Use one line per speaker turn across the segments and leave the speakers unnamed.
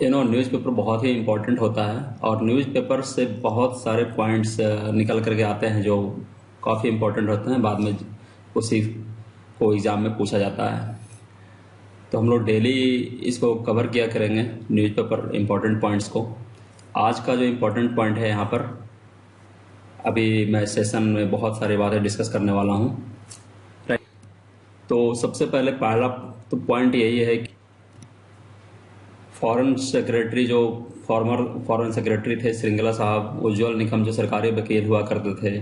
Newspaper बहुत ही important होता है और न्यूज़पेपर से बहुत सारे पॉइंट्स निकल करके आते हैं जो काफ़ी इम्पोर्टेंट होते हैं, बाद में उसी को एग्ज़ाम में पूछा जाता है। तो हम लोग डेली इसको कवर किया करेंगे, न्यूज़पेपर इम्पोर्टेंट पॉइंट्स को। आज का जो इम्पोर्टेंट पॉइंट है यहाँ पर, अभी मैं सेशन में बहुत सारी बातें डिस्कस करने वाला हूँ। राइट, तो सबसे पहले पहला तो पॉइंट यही है कि फॉरेन सेक्रेटरी, जो फॉर्मर फॉरेन सेक्रेटरी थे श्रृंगला साहब, उज्ज्वल निकम जो सरकारी वकील हुआ करते थे,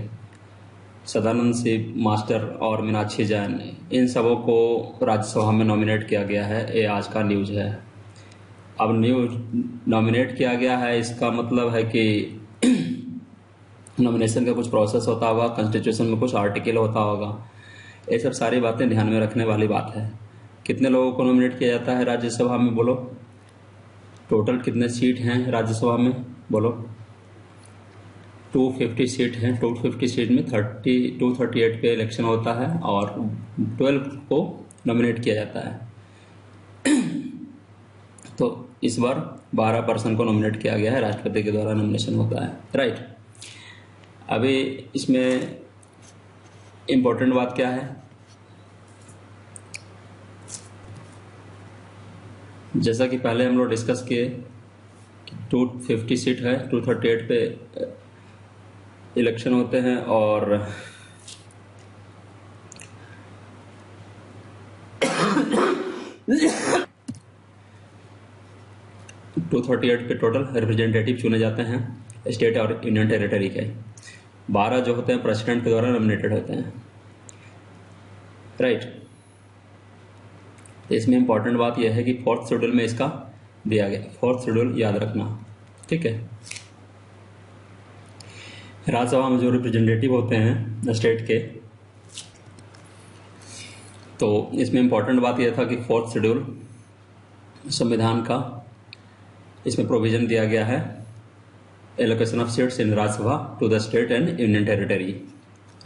सदानंद सिंह मास्टर और मीनाक्षी जैन, इन सबों को राज्यसभा में नॉमिनेट किया गया है। ये आज का न्यूज़ है। अब न्यूज़ नॉमिनेट किया गया है, इसका मतलब है कि नॉमिनेशन का कुछ प्रोसेस होता होगा, कॉन्स्टिट्यूशन में कुछ आर्टिकल होता होगा। ये सब सारी बातें ध्यान में रखने वाली बात है। कितने लोगों को नॉमिनेट किया जाता है राज्यसभा में, बोलो? टोटल कितने सीट हैं राज्यसभा में, बोलो? 250 सीट हैं। 250 सीट में 38 पे इलेक्शन होता है और 12 को नॉमिनेट किया जाता है। तो इस बार 12 पर्सन को नॉमिनेट किया गया है, राष्ट्रपति के द्वारा नॉमिनेशन होता है। राइट, अभी इसमें इम्पोर्टेंट बात क्या है, जैसा कि पहले हम लोग डिस्कस किए, 250 सीट है, 238 पे इलेक्शन होते हैं और टू 38 पे टोटल रिप्रेजेंटेटिव चुने जाते हैं स्टेट और यूनियन टेरिटरी के। 12 जो होते हैं प्रेसिडेंट के द्वारा नॉमिनेटेड होते हैं। राइट, तो इसमें इंपॉर्टेंट बात यह है कि 4th शेड्यूल में इसका दिया गया। 4th शेड्यूल याद रखना, ठीक है। राज्यसभा में जो रिप्रेजेंटेटिव होते हैं स्टेट के, तो इसमें इंपॉर्टेंट बात यह था कि 4th शेड्यूल संविधान का, इसमें प्रोविजन दिया गया है allocation of seats in Rajya Sabha to the state and union territory.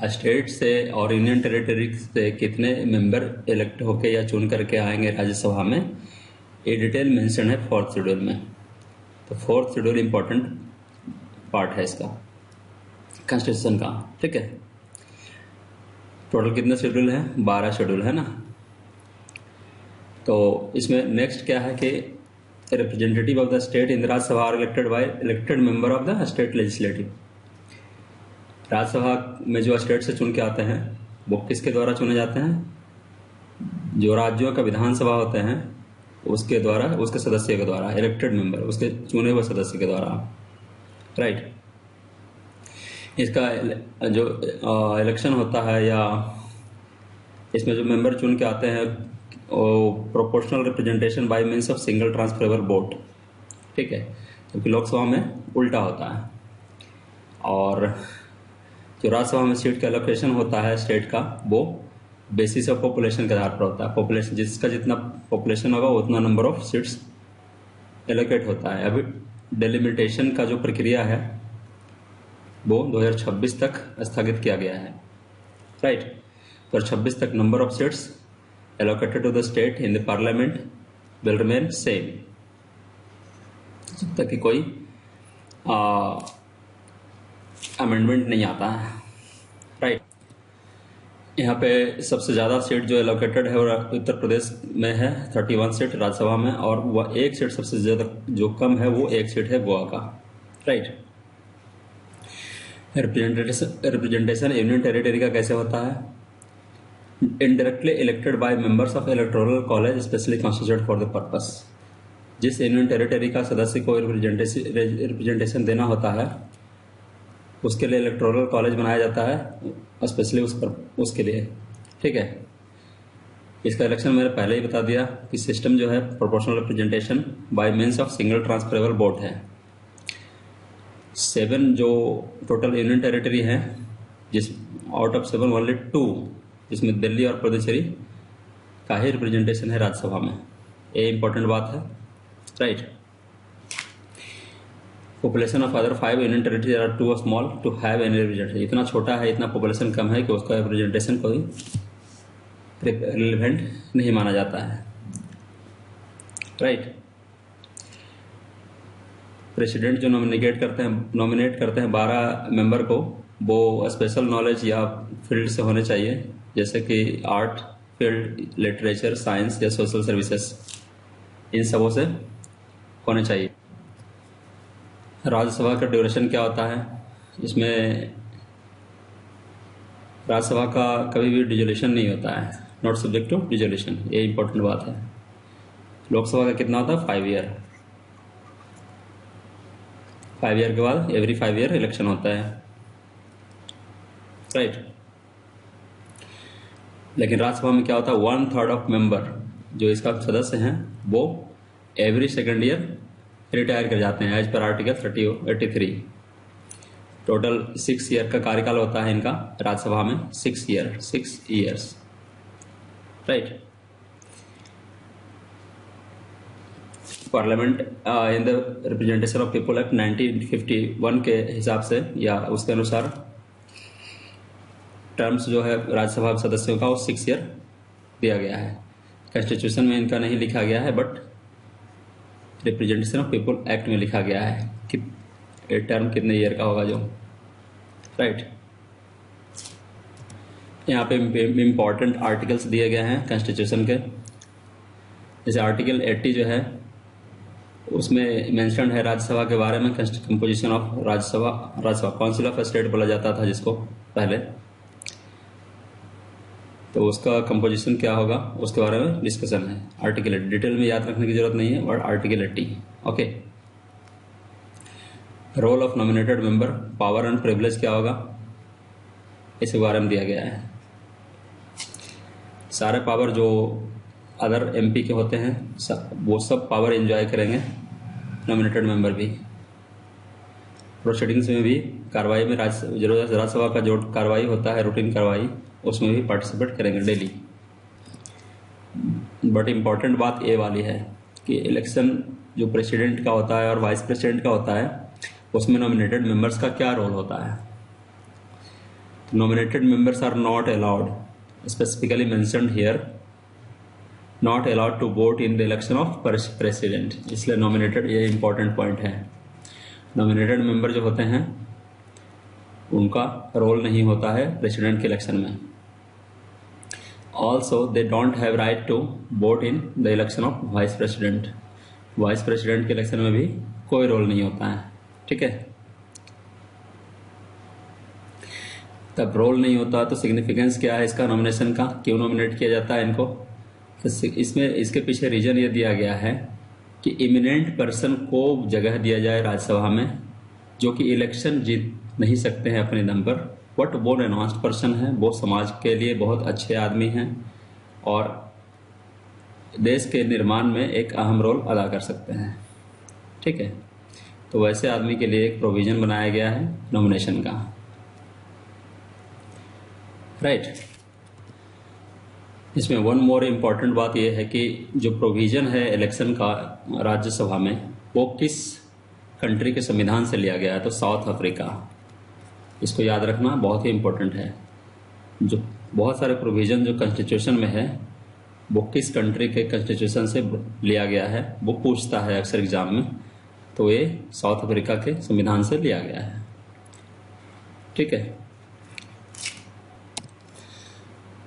State से और यूनियन टेरिटरी से कितने मेंबर इलेक्ट होके या चुन करके आएंगे राज्यसभा में, ये डिटेल मेंशन है 4th शेड्यूल में। तो 4th शेड्यूल इंपॉर्टेंट पार्ट है इसका, कॉन्स्टिट्यूशन का, ठीक है। टोटल कितने शेड्यूल है? 12 शेड्यूल है ना। तो इसमें नेक्स्ट क्या है कि representative of the state in Rajya Sabha are elected by elected member of the state legislative. Rajya Sabha में जो स्टेट से चुन के आते हैं वो किसके द्वारा चुने जाते हैं? जो राज्यों का विधानसभा होते हैं उसके द्वारा, उसके सदस्य के द्वारा, इलेक्टेड मेंबर, उसके चुने हुए सदस्य के द्वारा। राइट, इसका जो इलेक्शन होता है या इसमें जो मेंबर चुन के आते हैं proportional representation by means of single transferable vote, ठीक है, क्योंकि लोकसभा में उल्टा होता है। और जो राज्यसभा में सीट का एलोकेशन होता है स्टेट का, वो बेसिस ऑफ पॉपुलेशन के आधार पर होता है। पॉपुलेशन, जिसका जितना पॉपुलेशन होगा उतना नंबर ऑफ सीट्स एलोकेट होता है। अभी डेलिमिटेशन का जो प्रक्रिया है वो 2026 तक स्थगित किया गया है। राइट, 2026 तक number of seats allocated to the state in the parliament will remain same, जब तक कि कोई अमेंडमेंट नहीं आता है। राइट, यहाँ पे सबसे ज़्यादा सीट जो एलोकेटेड है वो उत्तर प्रदेश में है, 31 सीट राज्यसभा में, और वह एक सीट सबसे ज़्यादा जो कम है वो एक सीट है गोवा का। राइट, रिप्रेजेंटेशन यूनियन टेरिटरी का कैसे होता है? Indirectly elected by members of electoral college specially constituted for the purpose. जिस यूनियन टेरिटरी का सदस्य को रिप्रेजेंटेशन देना होता है उसके लिए इलेक्टोरल कॉलेज बनाया जाता है स्पेशली उसके लिए, ठीक है। इसका इलेक्शन मैंने पहले ही बता दिया कि सिस्टम जो है proportional representation by means of single transferable vote है। 7 जो टोटल यूनियन टेरिटरी हैं, जिस आउट ऑफ 7 ओनली 2, जिसमें दिल्ली और पुडुचेरी का ही रिप्रेजेंटेशन है राज्यसभा में। ये इंपॉर्टेंट बात है। Right, population of other 5 union territory are too small to have any representation. इतना छोटा है, इतना पॉपुलेशन कम है कि उसका रिप्रेजेंटेशन कोई रिलेवेंट नहीं माना जाता है। राइट, प्रेसिडेंट जो नॉमिनेट करते हैं 12 मेंबर को, वो स्पेशल नॉलेज या फील्ड से होने चाहिए, जैसे कि आर्ट फील्ड, लिटरेचर, साइंस या सोशल सर्विसेज, इन सबों से होने चाहिए। राज्यसभा का ड्यूरेशन क्या होता है? इसमें राज्यसभा का कभी भी डिजोल्यूशन नहीं होता है, नॉट सब्जेक्ट टू डिजोल्यूशन, ये इंपॉर्टेंट बात है। लोकसभा का कितना होता है? 5 ईयर। 5 ईयर के बाद एवरी 5 ईयर इलेक्शन होता है, राइट। लेकिन राज्यसभा में क्या होता है? 1/3 ऑफ मेंबर जो इसका सदस्य हैं वो एवरी सेकेंड ईयर रिटायर कर जाते हैं, as per article 83। Total 6 year का कार्यकाल होता है इनका राज्यसभा में, 6 years, right. Parliament in the representation of people act 1951 के हिसाब से या उसके अनुसार टर्म्स जो है राज्यसभा सदस्यों का वो 6 ईयर दिया गया है। कॉन्स्टिट्यूशन में इनका नहीं लिखा गया है, but representation of people act में लिखा गया है कि टर्म कितने ईयर का होगा जो, राइट। यहाँ पे इम्पोर्टेंट आर्टिकल्स दिए गए हैं कॉन्स्टिट्यूशन के, जैसे आर्टिकल 80 जो है उसमें मेंशन है राज्यसभा के बारे में, composition of Rajya Sabha council of state बोला जाता था जिसको पहले, तो उसका कंपोजिशन क्या होगा उसके बारे में डिस्कशन है। आर्टिकल 80 डिटेल में याद रखने की जरूरत नहीं है, but article 80, okay. Role of nominated member, power and privilege क्या होगा इसके बारे में दिया गया है। सारे पावर जो अदर एमपी के होते हैं वो सब पावर एंजॉय करेंगे नॉमिनेटेड मेंबर भी। प्रोसीडिंग्स में भी, कार्रवाई में, राज्यसभा का जो कार्रवाई होता है रूटीन कार्रवाई, उसमें भी पार्टिसिपेट करेंगे डेली। बट इम्पॉर्टेंट बात ये वाली है कि इलेक्शन जो प्रेसिडेंट का होता है और वाइस प्रेसिडेंट का होता है उसमें नॉमिनेटेड मेंबर्स का क्या रोल होता है। Nominated members are not allowed, specifically mentioned here, not allowed to vote in the election of president, इसलिए नॉमिनेटेड, ये इंपॉर्टेंट पॉइंट है। नॉमिनेटेड मेंबर जो होते हैं उनका रोल नहीं होता है प्रेसिडेंट के इलेक्शन में। Also they don't have right to vote in the election of vice president, vice president के इलेक्शन में भी कोई रोल नहीं होता है, ठीक है। तब रोल नहीं होता तो सिग्निफिकेंस क्या है इसका नॉमिनेशन का, क्यों नॉमिनेट किया जाता है इनको? तो इसमें इसके पीछे रीजन ये दिया गया है कि इमिनेंट पर्सन को जगह दिया जाए राज्यसभा में, जो कि इलेक्शन जीत नहीं सकते हैं अपने दम पर, बट वो रेनॉन्स्ड पर्सन है, वो समाज के लिए बहुत अच्छे आदमी हैं और देश के निर्माण में एक अहम रोल अदा कर सकते हैं, ठीक है। तो वैसे आदमी के लिए एक प्रोविजन बनाया गया है नॉमिनेशन का, राइट। इसमें वन मोर इम्पॉर्टेंट बात यह है कि जो प्रोविजन है इलेक्शन का राज्यसभा में वो किस कंट्री के संविधान से लिया गया है, तो साउथ अफ्रीका। इसको याद रखना बहुत ही इम्पोर्टेंट है। जो बहुत सारे प्रोविजन जो कॉन्स्टिट्यूशन में है वो किस कंट्री के कॉन्स्टिट्यूशन से लिया गया है वो पूछता है अक्सर एग्जाम में, तो ये साउथ अफ्रीका के संविधान से लिया गया है, ठीक है।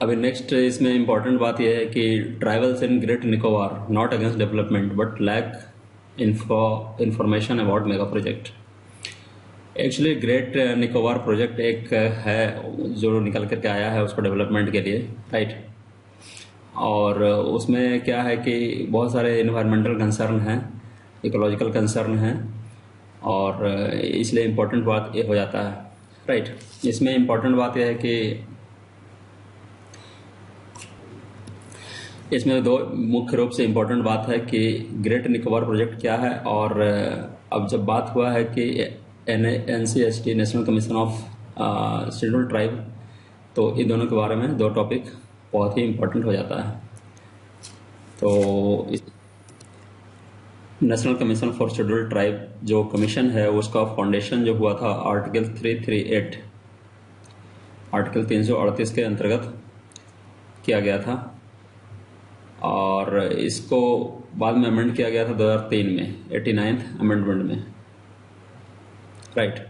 अभी नेक्स्ट इसमें इम्पोर्टेंट बात यह है कि tribals in great Nicobar not against development but lack information about mega project. Actually great Nicobar project एक है जो निकल करके आया है उसको डेवलपमेंट के लिए, राइट। और उसमें क्या है कि बहुत सारे इन्वायरमेंटल कंसर्न हैं, इकोलॉजिकल कंसर्न हैं, और इसलिए इम्पोर्टेंट बात ये हो जाता है, राइट। इसमें इम्पोर्टेंट बात यह है कि इसमें दो मुख्य रूप से इम्पोर्टेंट बात है कि ग्रेट निकोबार प्रोजेक्ट क्या है, और अब जब बात हुआ है कि NCST national commission of scheduled tribe, तो इन दोनों के बारे में दो टॉपिक बहुत ही इम्पोर्टेंट हो जाता है। तो national commission for scheduled tribe जो कमीशन है उसका फाउंडेशन जो हुआ था आर्टिकल 338 आर्टिकल 338 के अंतर्गत किया गया था, और इसको बाद में अमेंड किया गया था 2003 में 89th अमेंडमेंट में, राइट।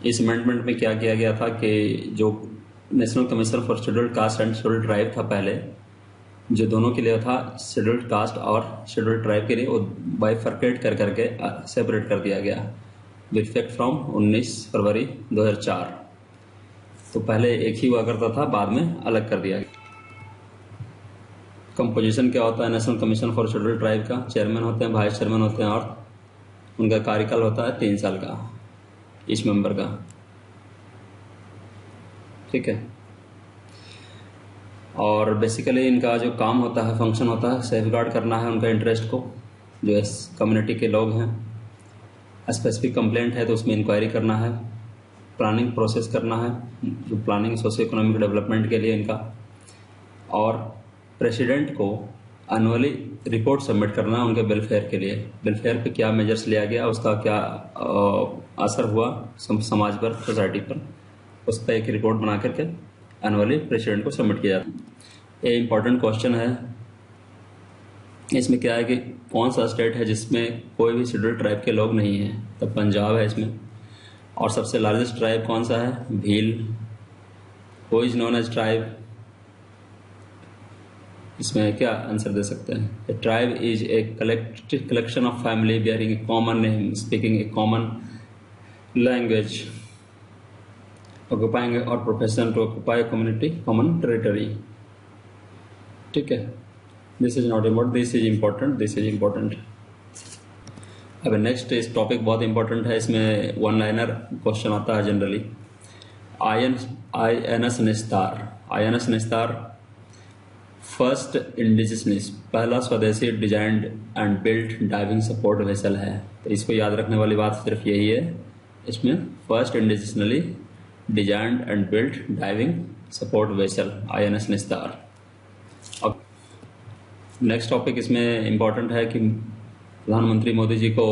इस अमेंडमेंट में क्या किया गया था कि जो national commission for scheduled caste and scheduled tribe था पहले, जो दोनों के लिए था, शेड्यूल्ड कास्ट और शेड्यूल्ड ट्राइब के लिए वो बाइफर्केट कर करके सेपरेट कर दिया गया विद इफेक्ट फ्रॉम 19 फरवरी 2004। तो पहले एक ही हुआ करता था, बाद में अलग कर दिया गया। कंपोजिशन क्या होता है national commission for scheduled tribe का? चेयरमैन होते हैं, वाइस चेयरमैन होते हैं और उनका कार्यकाल होता है 3 साल का इस मेंबर का। ठीक है। और बेसिकली इनका जो काम होता है, फंक्शन होता है, सेफ गार्ड करना है उनका इंटरेस्ट को, जो इस कम्युनिटी के लोग हैं। स्पेसिफिक कंप्लेंट है तो उसमें इंक्वायरी करना है, प्लानिंग प्रोसेस करना है, जो प्लानिंग सोशियो इकोनॉमिक डेवलपमेंट के लिए इनका, और प्रेसिडेंट को एनुअली रिपोर्ट सबमिट करना है उनके वेलफेयर के लिए। वेलफेयर पे क्या मेजर्स लिया गया, उसका क्या असर हुआ समाज पर, सोसाइटी पर, उस पर एक रिपोर्ट बना करके एनुअली प्रेसिडेंट को सबमिट किया जाता है। ये इंपॉर्टेंट क्वेश्चन है। इसमें क्या है कि कौन सा स्टेट है जिसमें कोई भी शेड्यूल्ड ट्राइब के लोग नहीं हैं? तो पंजाब है इसमें। और सबसे लार्जेस्ट ट्राइब कौन सा है? Bhil. Who is known as tribe? इसमें क्या आंसर दे सकते हैं? Tribe is a collection of family bearing a common name, speaking a common language, occupying और profession to occupy community common territory. ठीक है, this is not important, this is important, this is important. अब next इस topic बहुत important है, इसमें one liner question आता है generally. INS Nistar, INS Nistar first indigenous, पहला स्वदेशी designed and built diving support vessel है। तो इसको याद रखने वाली बात सिर्फ यही है इसमें, first indigenously designed and built diving support vessel INS Nistar. अब नेक्स्ट टॉपिक इसमें इंपॉर्टेंट है कि प्रधानमंत्री मोदी जी को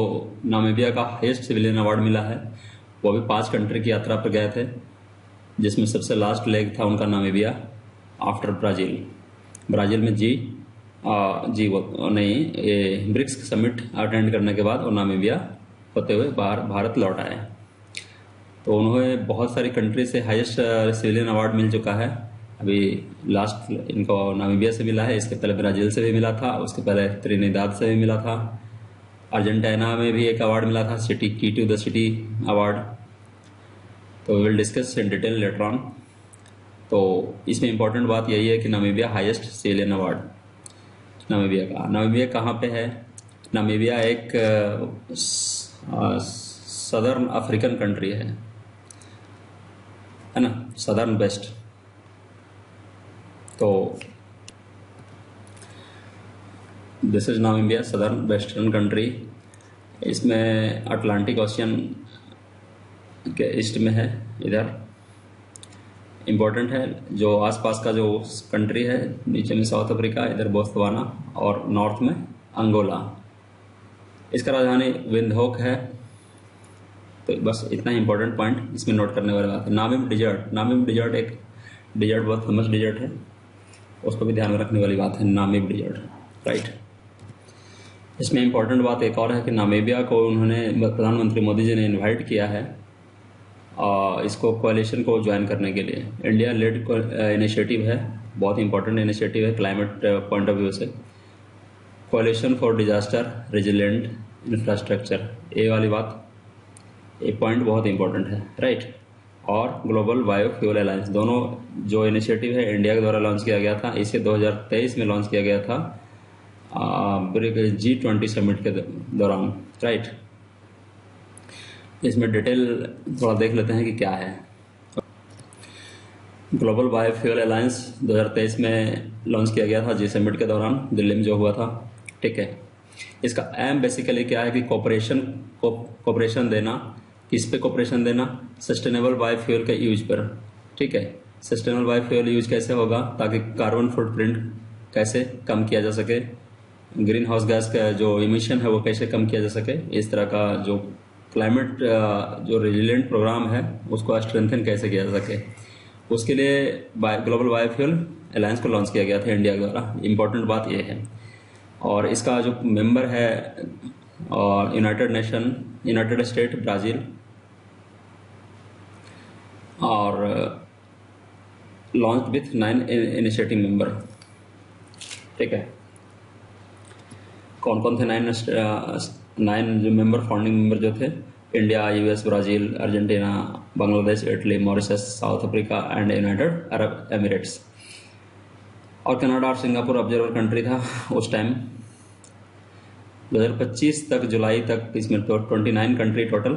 नामीबिया का हाईएस्ट सिविलियन अवार्ड मिला है। वो भी 5 कंट्री की यात्रा पर गए थे, जिसमें सबसे लास्ट लेग था उनका नामीबिया आफ्टर ब्राजील। ब्राजील में ये ब्रिक्स समिट अटेंड करने के बाद वो नामीबिया होते हुए भारत लौट आए। तो उन्हें बहुत सारी कंट्री से हाईएस्ट सिविलियन अवार्ड मिल चुका है। अभी लास्ट इनको नामीबिया से मिला है, इसके पहले ब्राजील से भी मिला था, उसके पहले त्रिनिदाद से भी मिला था, अर्जेंटीना में भी एक अवार्ड मिला था, city key to the city award. तो we will discuss in detail later on. तो इसमें इंपॉर्टेंट बात यही है कि Namibia highest civilian award Namibia का। नामीबिया कहाँ पे है? नामीबिया एक सदर्न अफ्रीकन कंट्री है ना, सदर्न वेस्ट। तो this is Namibia, southern western country. इसमें अटलांटिक ओशियन के ईस्ट में है, इधर इम्पोर्टेंट है। जो आसपास का जो कंट्री है, नीचे में साउथ अफ्रीका, इधर बोत्सवाना और नॉर्थ में अंगोला। इसका राजधानी विंडहोक है। तो बस इतना इंपॉर्टेंट पॉइंट इसमें नोट करने वाली बात है। नामीब डिजर्ट, नामीब डिजर्ट एक डिजर्ट, बहुत फेमस डिजर्ट है, उसको भी ध्यान में रखने वाली बात है, नामीब डिजर्ट, राइट। इसमें इंपॉर्टेंट बात एक और है कि नामीबिया को उन्होंने, प्रधानमंत्री मोदी जी ने इनवाइट किया है इसको कोalition को ज्वाइन करने के लिए। इंडिया लेड इनिशिएटिव है, बहुत इंपॉर्टेंट इनिशिएटिव है क्लाइमेट पॉइंट ऑफ व्यू से। कोalition फॉर डिजास्टर रेजिलेंट इंफ्रास्ट्रक्चर, ये वाली बात, ये पॉइंट बहुत इंपॉर्टेंट है, राइट। और ग्लोबल बायोफ्यूल अलायंस, दोनों जो इनिशिएटिव है इंडिया के द्वारा लॉन्च किया गया था। इसे 2023 में लॉन्च किया गया था G20 समिट के दौरान, राइट। इसमें डिटेल थोड़ा देख लेते हैं कि क्या है। ग्लोबल बायोफ्यूल अलायंस 2023 में लॉन्च किया गया था जी समिट के दौरान, दिल्ली में जो हुआ था, ठीक है। इसका एम बेसिकली क्या है कि कोऑपरेशन देना। किस पे कोऑपरेशन देना? सस्टेनेबल बायोफ्यूल के यूज पर, ठीक है। सस्टेनेबल बायोफ्यूल यूज कैसे होगा? ताकि कार्बन फुटप्रिंट कैसे कम किया जा सके, ग्रीन हाउस गैस का जो इमिशन है वो कैसे कम किया जा सके। इस तरह का जो क्लाइमेट जो रेजिलेंट प्रोग्राम है उसको स्ट्रेंथन कैसे किया जा सके, उसके लिए ग्लोबल बायोफ्यूल अलायंस को लॉन्च किया गया था इंडिया द्वारा। इम्पोर्टेंट बात यह है। और इसका जो मेंबर है और यूनाइटेड स्टेट, ब्राज़ील और लॉन्च विथ 9 इनिशिएटिव मेंबर। ठीक है, कौन कौन थे 9 जो मेंबर, फाउंडिंग मेंबर जो थे? India, US, Brazil, Argentina, Bangladesh, Italy, Mauritius, south Africa and United Arab Emirates. और कनाडा और सिंगापुर ऑब्जर्वर कंट्री था उस टाइम। 2025 तक, जुलाई तक इसमें 29 कंट्री टोटल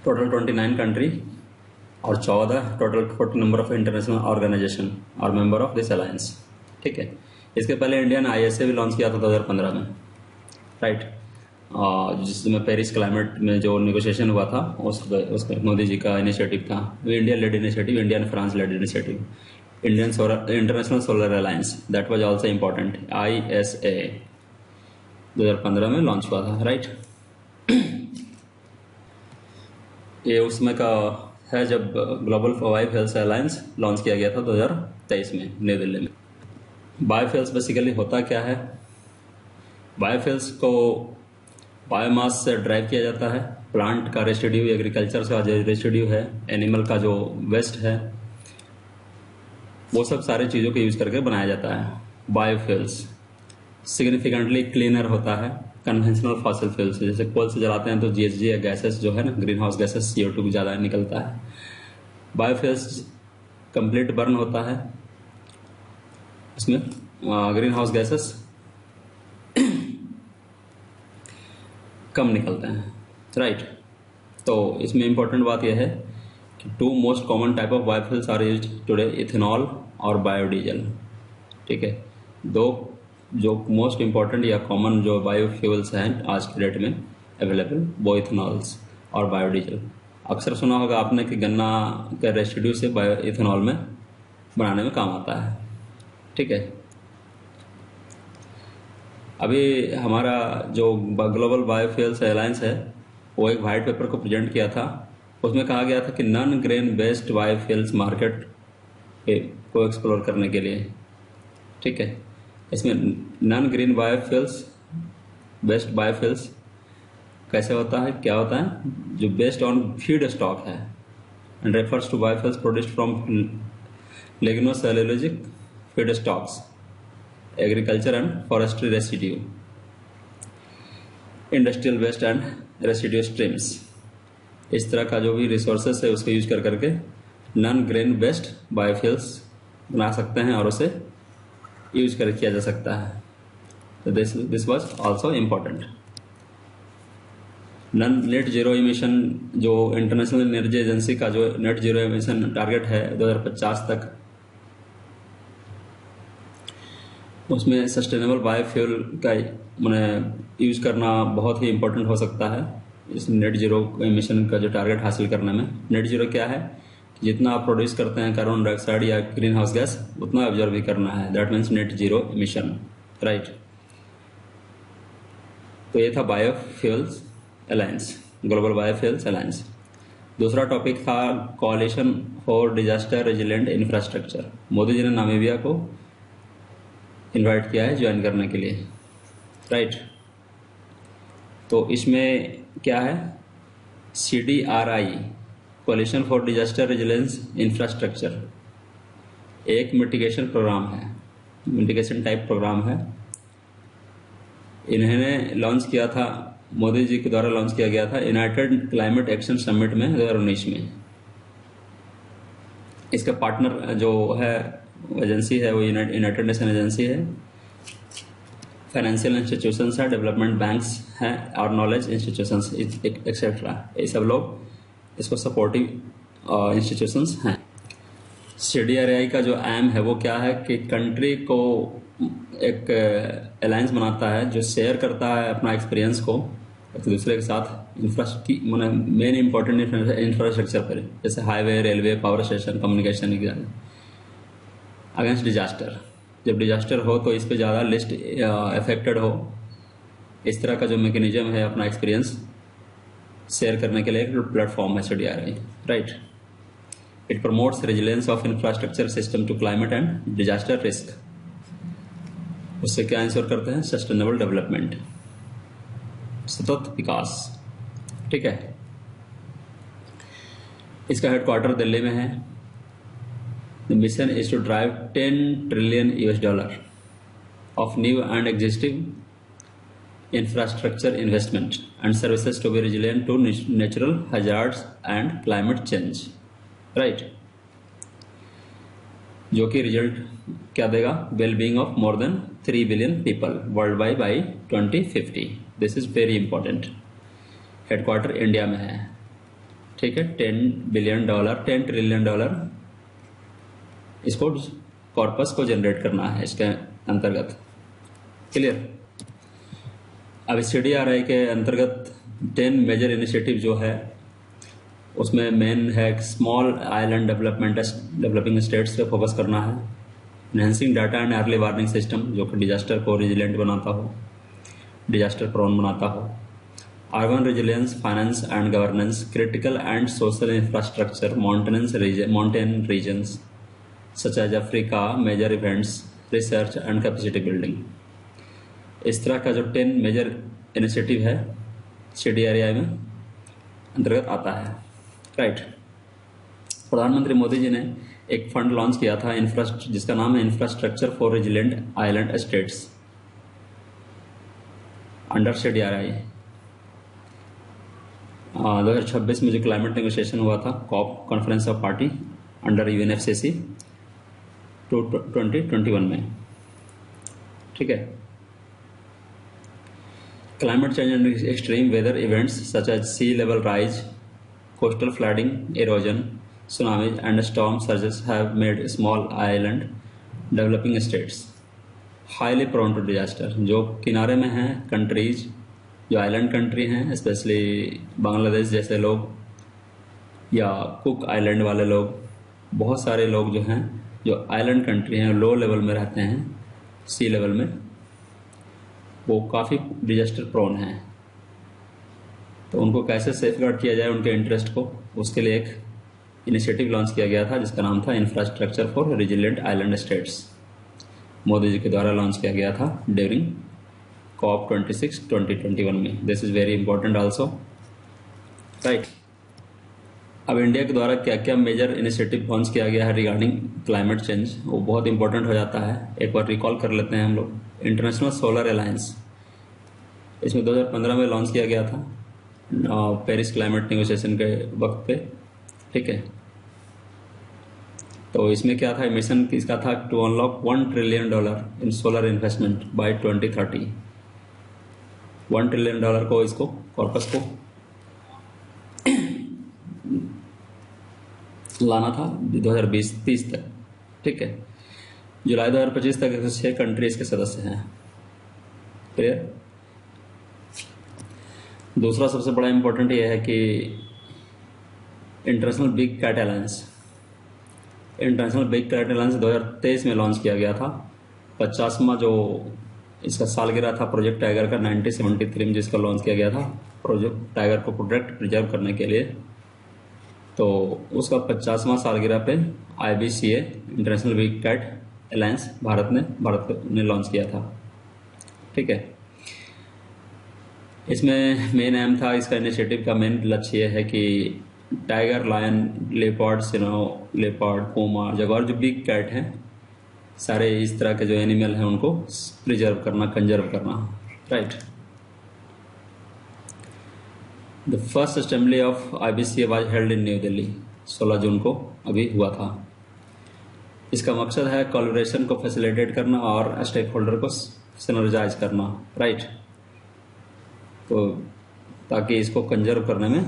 29 कंट्री और 14 total number of international organisation और मेंबर ऑफ दिस अलायंस। ठीक है, इसके पहले इंडिया ने ISA भी लॉन्च किया था 2015 में, राइट। जिसमें पेरिस क्लाइमेट में जो नेगोशिएशन हुआ था उसमें मोदी जी का इनिशिएटिव था, India led initiative, India and France led initiative, international solar alliance, that was also important. ISA 2015 में लॉन्च हुआ था, राइट। ये उसमें का है जब ग्लोबल बायोफ्यूल्स अलायंस लॉन्च किया गया था 2023 में नई दिल्ली में। बायोफ्यूल्स बेसिकली होता क्या है? बायोफ्यूल्स को बायोमास से ड्राइव किया जाता है। प्लांट का रेसिड्यू, एग्रीकल्चर का जो रेसिड्यू है, एनिमल का जो वेस्ट है, वो सब सारी चीज़ों को यूज करके बनाया जाता है। बायोफ्यूल्स सिग्निफिकेंटली क्लीनर होता है कन्वेंशनल फॉसिल फ्यूल्स। जैसे कोल से जलाते हैं तो GHG गैसेस जो है ना, ग्रीन हाउस गैसेस, CO2 ज़्यादा निकलता है। बायोफ्यूल्स कंप्लीट बर्न होता है, इसमें ग्रीन हाउस गैसेस कम निकलते हैं, राइट। तो इसमें इंपॉर्टेंट बात यह है कि 2 most common type of biofuels are used today, ethanol और बायोडीजल। ठीक है, 2 जो मोस्ट इंपॉर्टेंट या कॉमन जो बायोफ्यूल्स हैं आज के डेट में अवेलेबल, वो इथेनॉल्स और बायोडीजल। अक्सर सुना होगा आपने कि गन्ना के रेसिड्यू से बायो इथेनॉल में बनाने में काम आता है। ठीक है, अभी हमारा जो ग्लोबल बायोफ्यूल्स अलायंस है वो एक वाइट पेपर को प्रेजेंट किया था। उसमें कहा गया था कि non grain based biofuels market को एक्सप्लोर करने के लिए। ठीक है, इसमें non green biofuels based biofuels कैसे होता है, क्या होता है? जो बेस्ड ऑन फीड स्टॉक है and refers to biofuels produced from lignocellulosic feed stocks, agriculture and forestry residue, industrial waste and residue streams. इस तरह का जो भी रिसोर्सेस है उसको यूज कर करके नॉन ग्रेन बेस्ड बायोफ्यूल्स बना सकते हैं और उसे यूज कर किया जा सकता है। तो this was also important. Net zero emission, जो इंटरनेशनल एनर्जी एजेंसी का जो नेट जीरो इमिशन टारगेट है 2050 तक, उसमें सस्टेनेबल बायोफ्यूल का मैंने यूज करना बहुत ही इम्पोर्टेंट हो सकता है इस नेट जीरो इमिशन का जो टारगेट हासिल करने में। नेट जीरो क्या है? जितना आप प्रोड्यूस करते हैं कार्बन डाइऑक्साइड या ग्रीन हाउस गैस, उतना ऑब्जर्व भी करना है। That means net zero emission, right. तो ये था biofuels alliance, global biofuels alliance. दूसरा टॉपिक था coalition for disaster resilient infrastructure. Modi ji ने नामीबिया को इनवाइट किया है ज्वाइन करने के लिए, राइट। तो इसमें क्या है? CDRI, कोalition for disaster resilience infrastructure, एक मिटिगेशन प्रोग्राम है, मिटिगेशन टाइप प्रोग्राम है। इन्होंने लॉन्च किया था, मोदी जी के द्वारा लॉन्च किया गया था यूनाइटेड क्लाइमेट एक्शन समिट में 2019 में। इसका पार्टनर जो है एजेंसी है वो यूनाइटेड नेशन एजेंसी है, फाइनेंशियल इंस्टीट्यूशंस है, डेवलपमेंट बैंक्स हैं और नॉलेज इंस्टीट्यूशंस एक्सेट्रा, ये सब लोग इसको सपोर्टिव इंस्टीट्यूशंस हैं। CDRI का जो एम है वो क्या है कि कंट्री को एक अलायंस बनाता है जो शेयर करता है अपना एक्सपीरियंस को एक दूसरे के साथ मेन इंपॉर्टेंट इंफ्रास्ट्रक्चर पर, जैसे highway, railway, power station, communication इत्यादि। अगेंस्ट डिजास्टर, जब डिजास्टर हो तो इस पे ज़्यादा लिस्ट अफेक्टेड हो, इस तरह का जो मैकेनिज्म है अपना एक्सपीरियंस शेयर करने के लिए एक प्लेटफॉर्म है CDRI, right. It promotes resilience of infrastructure system to climate and disaster risk. उससे क्या इंश्योर करते हैं? Sustainable development. सतत विकास, ठीक है। इसका हेडक्वार्टर दिल्ली में है। The mission is to drive 10 trillion US dollar of new and existing infrastructure investment and services to be resilient to natural hazards and climate change, right? जो कि रिजल्ट क्या देगा? Well being of more than 3 billion people world wide by 2050। This is very important. Headquarter India में है, ठीक है। $10 trillion इसको corpus को जनरेट करना है इसके अंतर्गत, क्लियर। अब CDRI के अंतर्गत 10 मेजर इनिशिएटिव जो है उसमें मेन है स्मॉल आइलैंड डेवलपिंग स्टेट्स पे फोकस करना है। Enhancing data and early warning system जो कि डिजास्टर को रिजिलेंट बनाता हो, डिजास्टर प्रोन बनाता हो। Urban resilience, finance and governance, critical and social infrastructure, mountain regions such as Africa, major events, research and capacity building. इस तरह का जो 10 मेजर इनिशिएटिव है CDRI में अंतर्गत आता है, राइट। प्रधानमंत्री मोदी जी ने एक फंड लॉन्च किया था जिसका नाम है infrastructure for resilient island states under CDRI। 2026 में जो क्लाइमेट नेगोशिएशन हुआ था COP conference of party under UNFCCC 2021 में, ठीक है। Climate change and extreme weather events such as sea level rise, coastal flooding, erosion, tsunamis and storm surges have made small island developing states highly prone to disaster। जो किनारे में हैं countries, जो island country हैं, specially Bangladesh जैसे लोग या cook island वाले लोग, बहुत सारे लोग जो हैं जो आइलैंड कंट्री हैं, लो लेवल में रहते हैं, सी लेवल में, वो काफ़ी डिजास्टर प्रोन हैं। तो उनको कैसे सेफगार्ड किया जाए उनके इंटरेस्ट को, उसके लिए एक इनिशिएटिव लॉन्च किया गया था जिसका नाम था infrastructure for resilient island states. Modi ji के द्वारा लॉन्च किया गया था ड्यूरिंग COP 26 2021 में। This is very important also, right. अब इंडिया के द्वारा क्या क्या मेजर इनिशिएटिव लॉन्च किया गया है रिगार्डिंग क्लाइमेट चेंज, वो बहुत इंपॉर्टेंट हो जाता है। एक बार रिकॉल कर लेते हैं हम लोग। इंटरनेशनल सोलर अलायंस, इसमें 2015 में लॉन्च किया गया था पेरिस क्लाइमेट नेगोशिएशन के वक्त पे, ठीक है। तो इसमें क्या था, मिशन इसका था to unlock $1 trillion in solar investment by 2030। $1 trillion को, इसको कॉर्पस को लाना था 2020-30 तक, ठीक है। जुलाई 2025 तक 6 कंट्रीज के सदस्य हैं, क्लियर। दूसरा सबसे बड़ा इंपॉर्टेंट यह है कि इंटरनेशनल बिग कैट अलायंस 2023 में लॉन्च किया गया था। 50वां जो इसका सालगिरह था प्रोजेक्ट टाइगर का 1973 में जिसका लॉन्च किया गया था, प्रोजेक्ट टाइगर को प्रोटेक्ट प्रिजर्व करने के लिए। तो उसका 50वां सालगिरह पे IBCA international big cat alliance Bharat ने लॉन्च किया था, ठीक है। इसमें मेन एम था, इसका इनिशिएटिव का मेन लक्ष्य यह है कि टाइगर, लायन, लेपर्ड, सिनो, लेपर्ड, पूमा, जगुआर जो बिग कैट हैं, सारे इस तरह के जो एनिमल हैं उनको प्रिजर्व करना, कंजर्व करना, right. The first assembly of IBCA was held in new Delhi 16 जून को अभी हुआ था। इसका मकसद है कोलैबोरेशन को फैसिलिटेट करना और स्टेक होल्डर को सिनर्जाइज करना, राइट। तो ताकि इसको कंजर्व करने में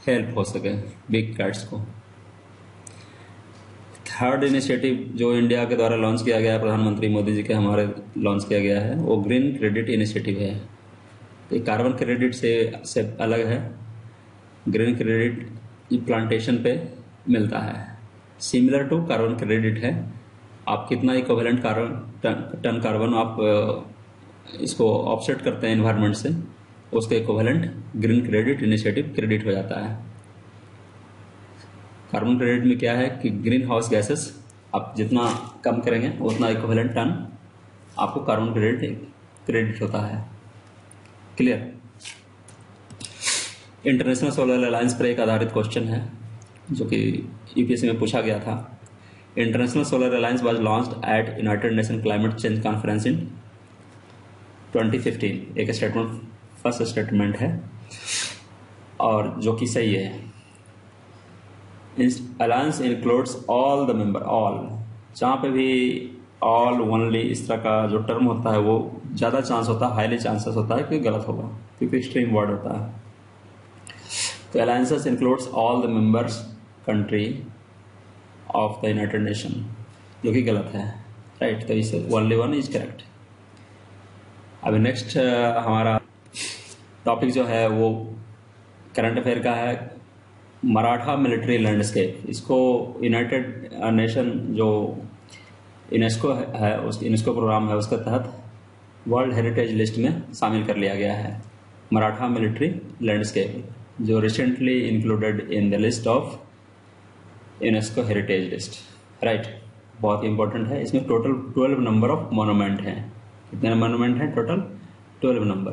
हेल्प हो सके बिग कैट्स को। थर्ड इनिशिएटिव जो इंडिया के द्वारा लॉन्च किया गया है, प्रधानमंत्री मोदी जी के हमारे लॉन्च किया गया है, वो ग्रीन क्रेडिट इनिशिएटिव है। ये कार्बन क्रेडिट से अलग है। ग्रीन क्रेडिट प्लांटेशन पे मिलता है, सिमिलर टू कार्बन क्रेडिट है। आप कितना इक्विवेलेंट टन कार्बन आप इसको ऑफसेट करते हैं एनवायरनमेंट से, उसके equivalent green credit initiative credit हो जाता है। कार्बन क्रेडिट में क्या है कि ग्रीन हाउस गैसेस आप जितना कम करेंगे उतना इक्विवेलेंट टन आपको कार्बन क्रेडिट होता है, क्लियर। इंटरनेशनल सोलर अलायंस पर एक आधारित क्वेश्चन है जो कि यूपीएससी में पूछा गया था। International solar alliance was launched at united nation climate change conference in 2015। एक स्टेटमेंट, फर्स्ट स्टेटमेंट है और जो कि सही है। Alliance includes all the member, all, जहाँ पे भी ऑल, ओनली इस तरह का जो टर्म होता है वो ज़्यादा चांस होता है, हाईली चांसेस होता है कि गलत होगा क्योंकि एक्सट्रीम वर्ड होता है। तो alliances includes all the members country of the United nation, जो कि गलत है, राइट। तो इसे ओनली वन इज करेक्ट। अभी नेक्स्ट हमारा टॉपिक जो है वो करंट अफेयर का है, मराठा मिलिट्री लैंडस्केप। इसको यूनाइटेड नेशन जो यूनेस्को है, उस यूनेस्को प्रोग्राम है, उसके तहत वर्ल्ड हेरिटेज लिस्ट में शामिल कर लिया गया है मराठा मिलिट्री लैंडस्केप, जो recently included in the list of UNESCO heritage list, right. बहुत ही इंपॉर्टेंट है। इसमें टोटल 12 नंबर ऑफ मोनूमेंट हैं। कितने मोनूमेंट हैं टोटल? 12 नंबर।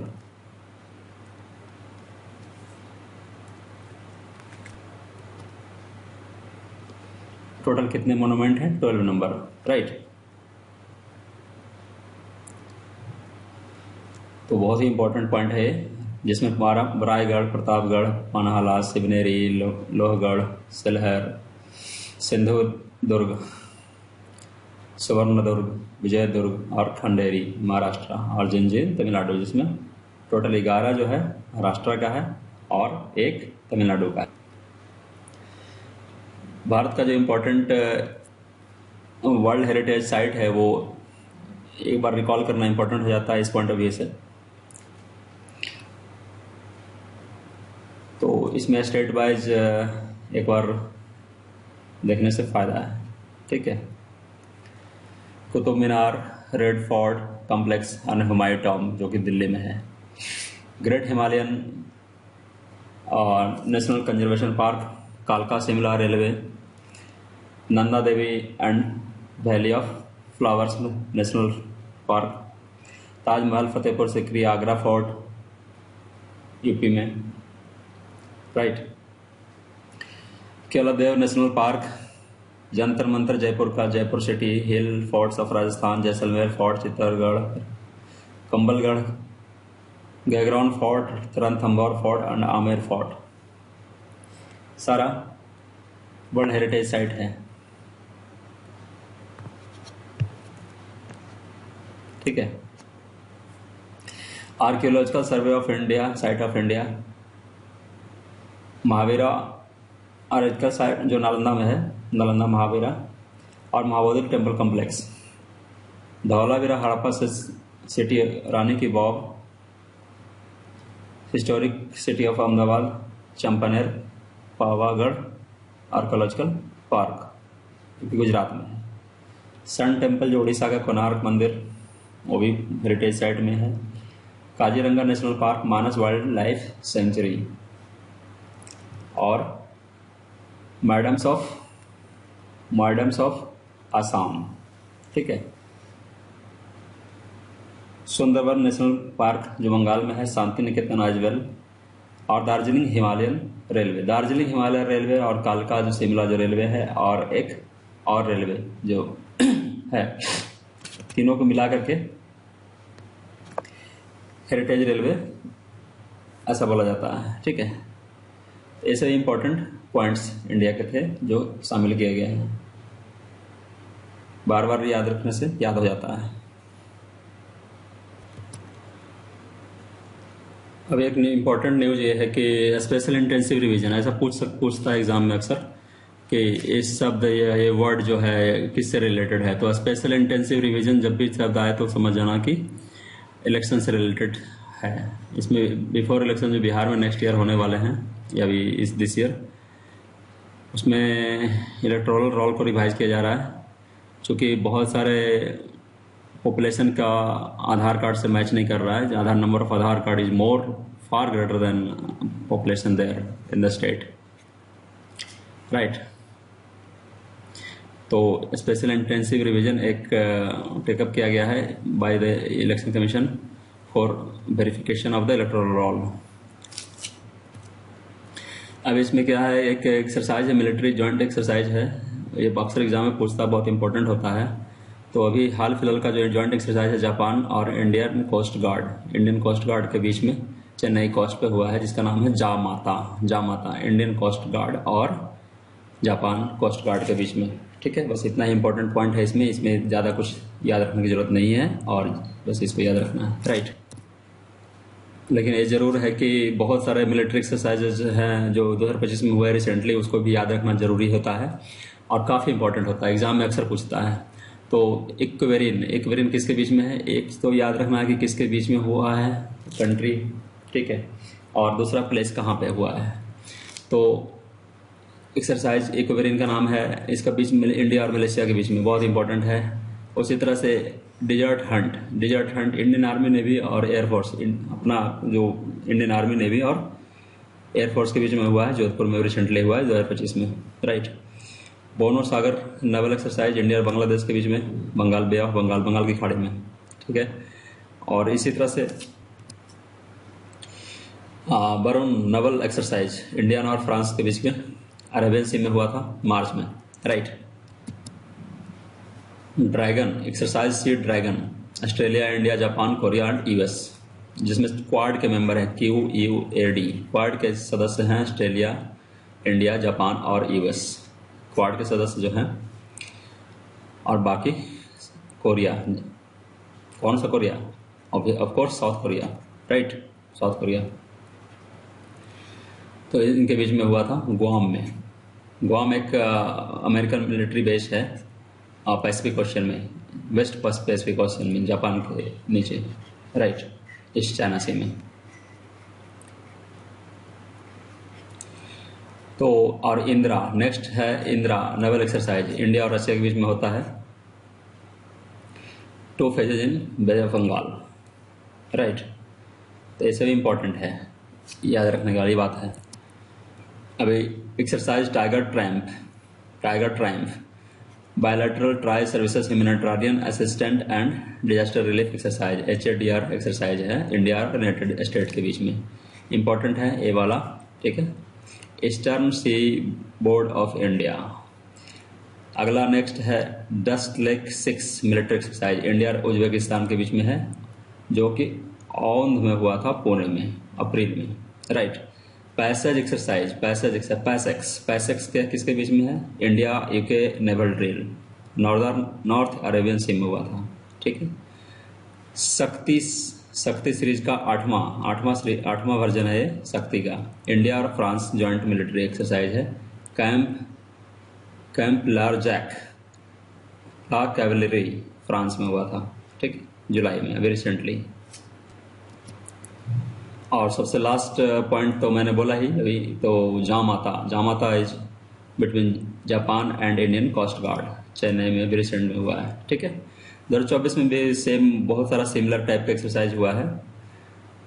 टोटल कितने मोनूमेंट हैं? 12 नंबर, राइट। तो बहुत ही इंपॉर्टेंट पॉइंट है जिसमें हमारा रायगढ़, प्रतापगढ़, पन्हाला, सिवनेरी, लोहगढ़, सलहर, सिंधु दुर्ग, सुवर्णदुर्ग, विजयदुर्ग और खंडेरी महाराष्ट्र और जिंजीर तमिलनाडु, जिसमें टोटल 11 जो है महाराष्ट्र का है और एक तमिलनाडु का है। भारत का जो इम्पोर्टेंट वर्ल्ड हेरिटेज साइट है वो एक बार रिकॉल करना इम्पोर्टेंट हो जाता है इस पॉइंट ऑफ व्यू से। तो इसमें स्टेट वाइज एक बार देखने से फायदा है, ठीक है। Qutub Minar, red fort complex और हुमायूं टॉम्ब जो कि दिल्ली में है। Great Himalayan national conservation park, कालका Shimla railway, Nanda Devi and valley of flowers national park, Taj Mahal, Fatehpur Sikri, Agra fort UP में, right. Keoladeo national park, Jantar Mantar Jaipur का, Jaipur city, hill forts of Rajasthan, Jaisalmer fort, Chittorgarh, Kumbhalgarh, Gagron fort, Ranthambore fort and Amer fort, सारा वर्ल्ड हेरिटेज साइट है, ठीक है। Archaeological survey of India, site of India, Mahavira archaeological site जो नालंदा में है, नालंदा महावीरा और Mahabodhi temple complex, Dholavira Harappa city, Rani ki Vav, historic city of Ahmedabad, Champaner, Pavagadh archaeological park Gujarat में है। सन टेम्पल जो उड़ीसा का कोणार्क मंदिर, वो भी हेरिटेज साइट में है। काजीरंगा नेशनल पार्क, मानस वाइल्ड लाइफ सेंचुरी और मैडम्स ऑफ आसाम, ठीक है। सुंदरबन नेशनल पार्क जो बंगाल में है, शांति निकेतन आइजवेल और Darjeeling Himalayan railway, Darjeeling Himalayan railway और कालका जो शिमला जो रेलवे है और एक और रेलवे जो है, तीनों को मिला करके हेरिटेज रेलवे ऐसा बोला जाता है, ठीक है। ऐसे इंपॉर्टेंट पॉइंट्स इंडिया के थे जो शामिल किए गए हैं, बार बार याद रखने से याद हो जाता है। अब एक इम्पॉर्टेंट न्यूज ये है कि स्पेशल इंटेंसिव रिवीजन, ऐसा पूछता है एग्जाम में अक्सर कि इस शब्द ये वर्ड जो है किससे रिलेटेड है। तो स्पेशल इंटेंसिव रिवीजन जब भी शब्द आए तो समझ जाना कि इलेक्शन से रिलेटेड है। इसमें बिफोर इलेक्शन जो बिहार में नेक्स्ट ईयर होने वाले हैं या अभी दिस ईयर, उसमें इलेक्टोरल रोल को रिवाइज किया जा रहा है, चूँकि बहुत सारे पॉपुलेशन का आधार कार्ड से मैच नहीं कर रहा है। Aadhaar number of Aadhaar card is more far greater than population there in the state, right. तो स्पेशल इंटेंसिव रिवीजन एक टेकअप किया गया है by the election commission for verification of the electoral roll. अब इसमें क्या है, एक एक्सरसाइज है, मिलिट्री जॉइंट एक्सरसाइज है, ये अक्सर एग्जाम में पूछता, बहुत इंपॉर्टेंट होता है। तो अभी हाल फिलहाल का जो जॉइंट एक्सरसाइज है जापान और इंडियन कोस्ट गार्ड के बीच में चेन्नई कोस्ट पे हुआ है, जिसका नाम है जामाता इंडियन कोस्ट गार्ड और जापान कोस्ट गार्ड के बीच में। ठीक है, बस इतना ही इंपॉर्टेंट पॉइंट है इसमें ज़्यादा कुछ याद रखने की जरूरत नहीं है, और बस इसको याद रखना है, राइट। लेकिन ये जरूर है कि बहुत सारे मिलिट्री एक्सरसाइजेज हैं जो 2025 में हुए रिसेंटली, उसको भी याद रखना जरूरी होता है और काफ़ी इंपॉर्टेंट होता है, एग्जाम में अक्सर पूछता है। तो इक्वेरिन किसके बीच में है, एक तो याद रखना है कि किसके बीच में हुआ है, कंट्री, ठीक है, और दूसरा प्लेस कहाँ पे हुआ है। तो एक्सरसाइज इक्वेरिन का नाम है, इसका बीच में इंडिया और मलेशिया के बीच में, बहुत इंपॉर्टेंट है। उसी तरह से desert hunt Indian army navy और एयरफोर्स, अपना जो इंडियन आर्मी नेवी और एयरफोर्स के बीच में हुआ है, जोधपुर में रिसेंटली हुआ है 2025 में, राइट। बोनो सागर नेवल एक्सरसाइज इंडिया और बांग्लादेश के बीच में, बंगाल की खाड़ी में, ठीक है। और इसी तरह से बरून नेवल एक्सरसाइज इंडिया और फ्रांस के बीच में अरेबियन सी में हुआ था मार्च में, right. Dragon exercise sea dragon Australia, India, Japan, Korea and US, जिसमें क्वाड के मेंबर हैं, QUAD, क्वाड के सदस्य हैं ऑस्ट्रेलिया, इंडिया, जापान और यूएस, क्वाड के सदस्य जो हैं। और बाकी कोरिया, कौन सा Korea, of course South Korea, right, South Korea. तो इनके बीच में हुआ था गुआम एक अमेरिकन मिलिट्री बेस है पैसिफिक ओशन में, वेस्ट पैसिफिक ओशन में, जापान के नीचे, राइट, इस चाइना सी में। तो और इंदिरा, नेक्स्ट है इंदिरा नेवल एक्सरसाइज, इंडिया और रशिया के बीच में होता है, 2 phases in bay of Bengal, right. तो ये सभी इंपॉर्टेंट है, याद रखने वाली बात है। अभी exercise tiger triumph bilateral tri services humanitarian assistant and disaster relief exercise, HADR exercise है, इंडिया और यूनाइटेड स्टेट के बीच में, इंपॉर्टेंट है ये वाला, ठीक है। Eastern sea board of India. अगला नेक्स्ट है dust lake 6 military exercise, India और उज्बेकिस्तान के बीच में है, जो कि औंध में हुआ था, पुणे में, अप्रैल में, राइट। पैसेज एक्सरसाइज पैसेक्स के किसके बीच में है, India UK naval drill, north Arabian sea में हुआ था, ठीक है। शक्ति सीरीज का आठवां वर्जन है शक्ति का, इंडिया और फ्रांस जॉइंट मिलिट्री एक्सरसाइज है। कैंप लारजैक ला कैवलरी फ्रांस में हुआ था, ठीक, जुलाई में, अभी रिसेंटली। और सबसे लास्ट पॉइंट तो मैंने बोला ही अभी, तो जामाता is between Japan and Indian coast guard, Chennai में भी रिसेंट में हुआ है, ठीक है। 2024 में भी सेम बहुत सारा सिमिलर टाइप का एक्सरसाइज हुआ है,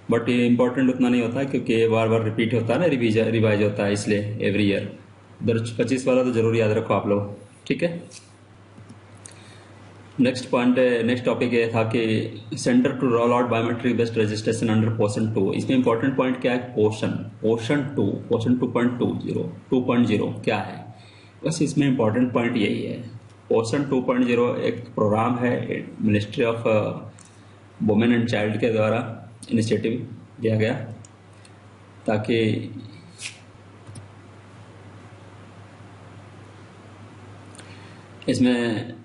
बट ये इंपॉर्टेंट उतना नहीं होता है क्योंकि ये बार बार रिपीट होता है ना, रिवाइज होता है, इसलिए एवरी ईयर। 2025 वाला तो जरूर याद रखो आप लोग, ठीक है। नेक्स्ट टॉपिक ये था कि centre to roll out biometric based registration under portion 2। इसमें इंपॉर्टेंट पॉइंट क्या है, पोर्शन 2.0 क्या है, बस इसमें इंपॉर्टेंट पॉइंट यही है। पोर्शन 2.0 एक प्रोग्राम है, ministry of women and child के द्वारा इनिशिएटिव दिया गया, ताकि इसमें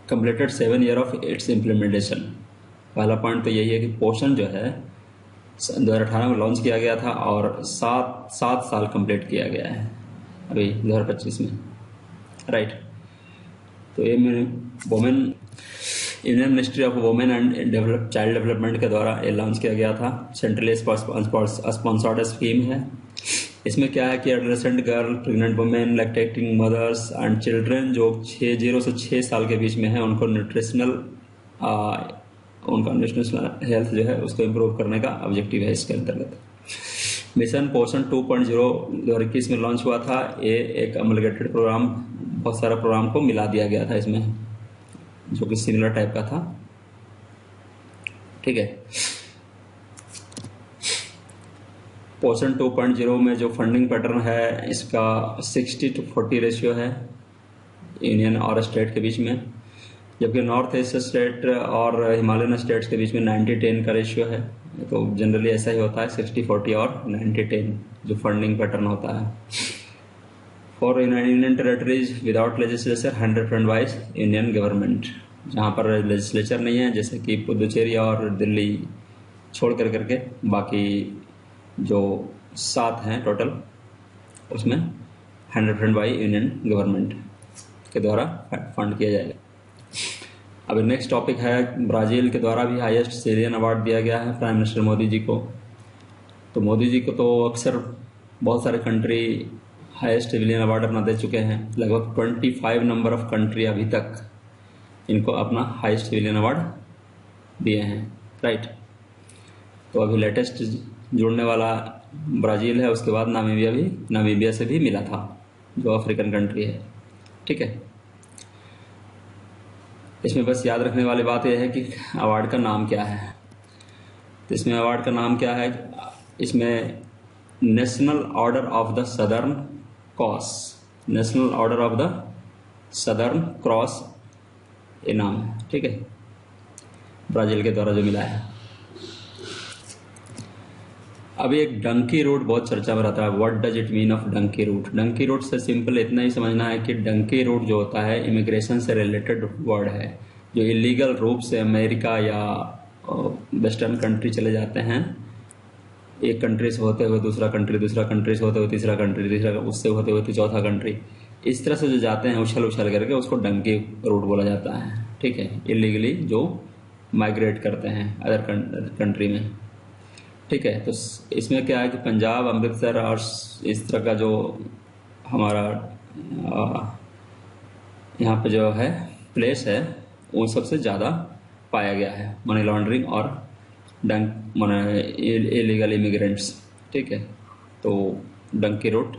completed 7 year of its implementation. पहला पॉइंट तो यही है कि पोर्शन जो है 2018 में लॉन्च किया गया था और 7 साल कंप्लीट किया गया है अभी 2025 में, राइट। तो ये Indian ministry of women and child development के द्वारा ये लॉन्च किया गया था, सेंट्रली स्पॉन्सर्ड स्कीम है। इसमें क्या है कि adolescent girl, pregnant women, lactating mothers and children जो 0 से 6 साल के बीच में है, उनको न्यूट्रिशनल हेल्थ जो है उसको इम्प्रूव करने का ऑब्जेक्टिव है इसके अंतर्गत। मिशन पोर्शन 2.0 2021 में लॉन्च हुआ था। ये एक अमलगेटेड प्रोग्राम, बहुत सारा प्रोग्राम को मिला दिया गया था इसमें, जो कि सिमिलर टाइप का था, ठीक है। पोषण 2.0 में जो फंडिंग पैटर्न है इसका 60:40 रेशियो है यूनियन और स्टेट के बीच में, जबकि नॉर्थ ईस्ट स्टेट और हिमालयन स्टेट्स के बीच में 90-10 का रेशियो है। तो जनरली ऐसा ही होता है 60-40 और 90-10 जो फंडिंग पैटर्न होता है। For union territories without legislature 100% wise union government, जहाँ पर लेजिस्लेचर नहीं है जैसे कि पुदुचेरी और दिल्ली छोड़ करके बाकी जो 7 हैं टोटल, उसमें 100% बाई यूनियन गवर्नमेंट के द्वारा फंड किया जाएगा। अभी नेक्स्ट टॉपिक है ब्राज़ील के द्वारा भी हाईएस्ट सिविलियन अवार्ड दिया गया है प्राइम मिनिस्टर मोदी जी को। तो मोदी जी को तो अक्सर बहुत सारे कंट्री हाईएस्ट सिविलियन अवार्ड अपना दे चुके हैं, लगभग 25 नंबर ऑफ कंट्री अभी तक इनको अपना हाईएस्ट सिविलियन अवार्ड दिए हैं, राइट। तो अभी लेटेस्ट जुड़ने वाला ब्राज़ील है, उसके बाद नामीबिया से भी मिला था जो अफ्रीकन कंट्री है, ठीक है। इसमें बस याद रखने वाली बात यह है कि अवार्ड का नाम क्या है। तो इसमें अवार्ड का नाम क्या है, इसमें national order of the southern cross, national order of the southern cross ये नाम है, ठीक है, ब्राज़ील के द्वारा जो मिला है। अभी एक डंकी रूट बहुत चर्चा में रहता है, what does it mean of donkey route. Donkey route से सिंपल इतना ही समझना है कि डंकी रूट जो होता है इमिग्रेशन से रिलेटेड वर्ड है, जो इलीगल रूप से अमेरिका या वेस्टर्न कंट्री चले जाते हैं, एक कंट्री से होते हुए दूसरा कंट्री से होते हुए तीसरा कंट्री, उससे होते हुए चौथा कंट्री, इस तरह से जो जाते हैं उछल करके उसको डंकी रूट बोला जाता है, ठीक है। इलीगली जो माइग्रेट करते हैं अदर कंट्री में, ठीक है। तो इसमें क्या है कि पंजाब, अमृतसर और इस तरह का जो हमारा यहाँ पे जो है प्लेस है उन सबसे ज़्यादा पाया गया है मनी लॉन्ड्रिंग और इलीगल इमिग्रेंट्स, ठीक है। तो डंकी रूट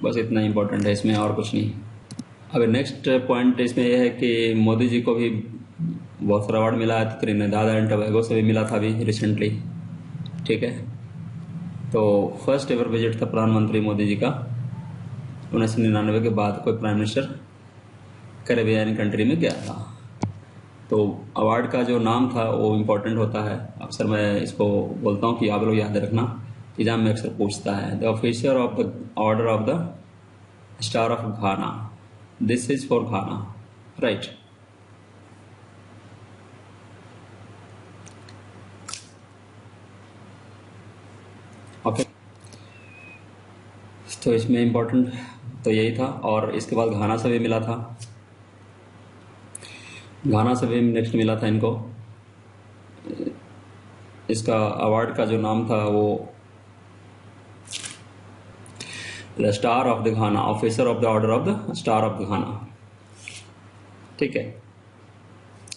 बस इतना इम्पोर्टेंट है इसमें, और कुछ नहीं। अब नेक्स्ट पॉइंट इसमें यह है कि मोदी जी को भी बहुत सारा अवार्ड मिला है, त्रिनिदाद एंड टोबैगो से भी मिला था अभी रिसेंटली, ठीक है। तो फर्स्ट एवर विजिट था प्रधानमंत्री मोदी जी का 1999 के बाद कोई प्राइम मिनिस्टर कैरेबियन कंट्री में गया था। तो अवार्ड का जो नाम था वो इम्पोर्टेंट होता है, अक्सर मैं इसको बोलता हूँ कि आप लोग याद रखना, एग्जाम में अक्सर पूछता है। The officer of the order of the star of Ghana, this is for Ghana, right. Okay, तो इसमें इम्पोर्टेंट तो यही था। और इसके बाद घाना से भी मिला था, घाना से भी नेक्स्ट मिला था इनको। इसका अवार्ड का जो नाम था वो the star of the Ghana, officer of the order of the star of the Ghana, ठीक है।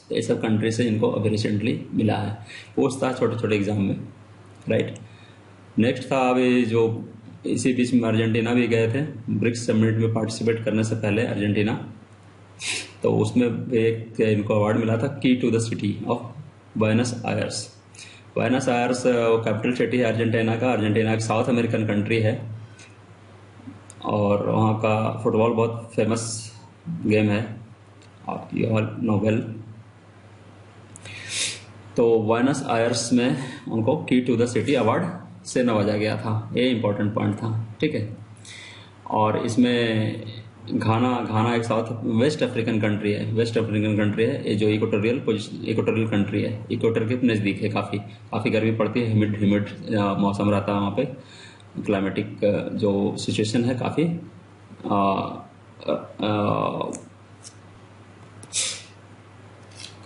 तो ये सब कंट्री से इनको अभी रिसेंटली मिला है, पूछता है छोटे छोटे एग्जाम में, राइट। नेक्स्ट था अभी जो इसी बीच में अर्जेंटीना भी गए थे ब्रिक्स समिट में पार्टिसिपेट करने से पहले अर्जेंटीना, तो उसमें एक इनको अवार्ड मिला था key to the city of Buenos Aires. Buenos Aires capital city है अर्जेंटीना का, अर्जेंटीना एक साउथ अमेरिकन कंट्री है और वहाँ का फुटबॉल बहुत फेमस गेम है, यू ऑल नो वेल। तो बुएनस आयर्स में उनको की टू द सिटी अवार्ड से नवाजा गया था, ये इंपॉर्टेंट पॉइंट था, ठीक है। और इसमें घाना एक साउथ वेस्ट अफ्रीकन कंट्री है, ये जो इक्वेटोरियल कंट्री है, इक्वेटर के नज़दीक है, काफ़ी गर्मी पड़ती है, ह्यूमिड मौसम रहता है वहाँ पे, क्लाइमेटिक जो सिचुएशन है काफ़ी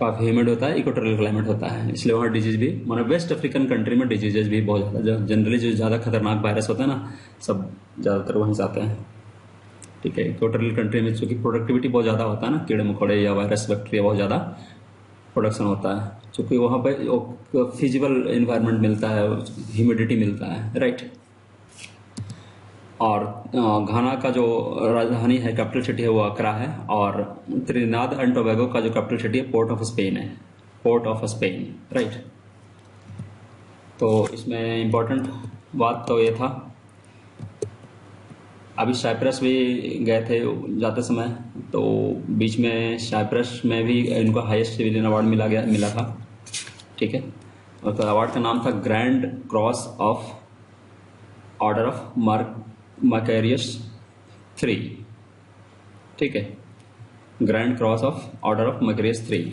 ह्यूमिड होता है, इक्वेटोरियल क्लाइमेट होता है, इसलिए वहाँ डिजीज भी, माने वेस्ट अफ्रीकन कंट्री में डिजीजेज भी बहुत ज़्यादा, जनरली जो ज़्यादा खतरनाक वायरस होता है ना, सब ज़्यादातर वहीं से आते हैं, ठीक है। इक्वेटोरियल कंट्री में चूँकि प्रोडक्टिविटी बहुत ज़्यादा होता है ना, कीड़े मकोड़े या वायरस बैक्टीरिया बहुत ज़्यादा प्रोडक्शन होता है, चूँकि वहाँ पर फिजिबल इन्वायरमेंट मिलता है, ह्यूमिडिटी मिलता है, राइट। और घाना का जो राजधानी है, कैपिटल सिटी है, वो अक्रा है। और त्रिनिदाद एंड टोबैगो का जो कैपिटल सिटी है पोर्ट ऑफ स्पेन, राइट। तो इसमें इम्पोर्टेंट बात तो ये था। अभी साइप्रस भी गए थे जाते समय, तो बीच में साइप्रस में भी इनको हाईएस्ट सिविलियन अवार्ड मिला था। ठीक है, और तो अवार्ड का नाम था grand cross of order of Macarius 3। ठीक है, grand cross of order of Macarius 3।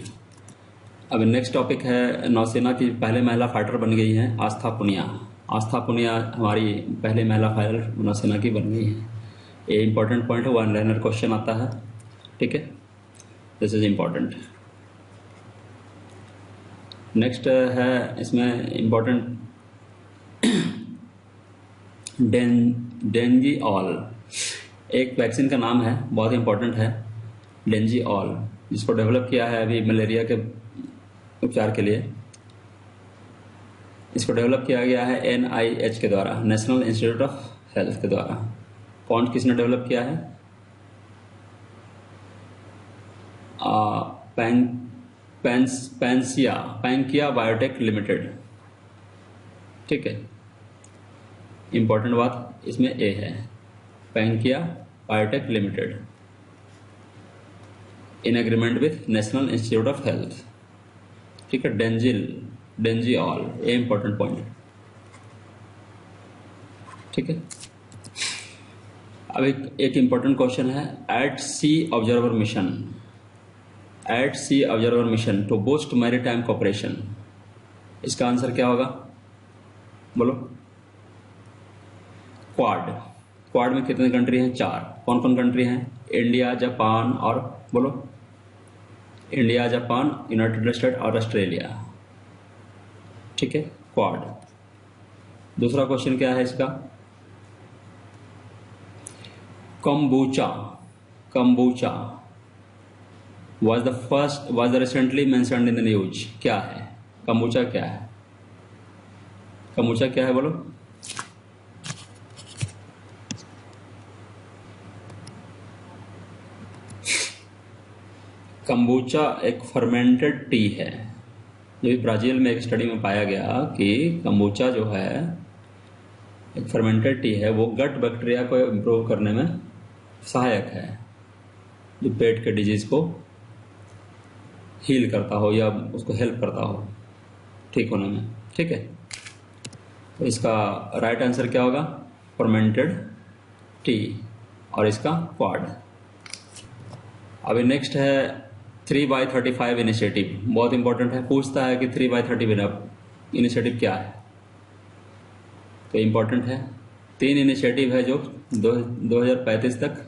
अभी नेक्स्ट टॉपिक है, नौसेना की पहले महिला फाइटर बन गई हैं आस्था पुनिया। आस्था पुनिया हमारी पहले महिला फाइटर नौसेना की बन गई हैं। ये इंपॉर्टेंट पॉइंट है, वन लाइनर क्वेश्चन आता है। ठीक है, दिस इज इंपॉर्टेंट। नेक्स्ट है इसमें इंपॉर्टेंट डेंजी ऑल, एक वैक्सीन का नाम है, बहुत इंपॉर्टेंट है। डेंजी ऑल, जिसको डेवलप किया है अभी मलेरिया के उपचार के लिए। इसको डेवलप किया गया है NIH के द्वारा, नेशनल इंस्टीट्यूट ऑफ हेल्थ के द्वारा। कौन किसने डेवलप किया है? Panacea Biotec limited. ठीक है, इंपॉर्टेंट बात इसमें ए है, Panacea Biotec limited in agreement with national institute of health. ठीक है, DengiAll, a important point. ठीक है, अब एक इंपॉर्टेंट क्वेश्चन है, at sea observer mission to boost maritime cooperation. इसका आंसर क्या होगा? बोलो। क्वाड में कितने कंट्री हैं? 4। कौन कौन कंट्री हैं? इंडिया, जापान और बोलो, इंडिया, जापान, यूनाइटेड स्टेट और ऑस्ट्रेलिया। ठीक है, क्वाड। दूसरा क्वेश्चन क्या है इसका? Kombucha was the recently mentioned in the news। क्या है कंबूचा? क्या है कंबूचा? क्या है बोलो? कंबूचा एक फर्मेंटेड टी है, जो ब्राजील में एक स्टडी में पाया गया कि कंबूचा जो है एक फर्मेंटेड टी है, वो गट बैक्टीरिया को इम्प्रूव करने में सहायक है, जो पेट के डिजीज को हील करता हो या उसको हेल्प करता हो ठीक होने में। ठीक है, तो इसका राइट आंसर क्या होगा? फर्मेंटेड टी, और इसका क्वाड। अभी नेक्स्ट है 3x35 इनिशिएटिव, बहुत इंपॉर्टेंट है। पूछता है कि 3x30 इनिशिएटिव क्या है, तो इंपॉर्टेंट है। 3 इनिशिएटिव है जो 2035 तक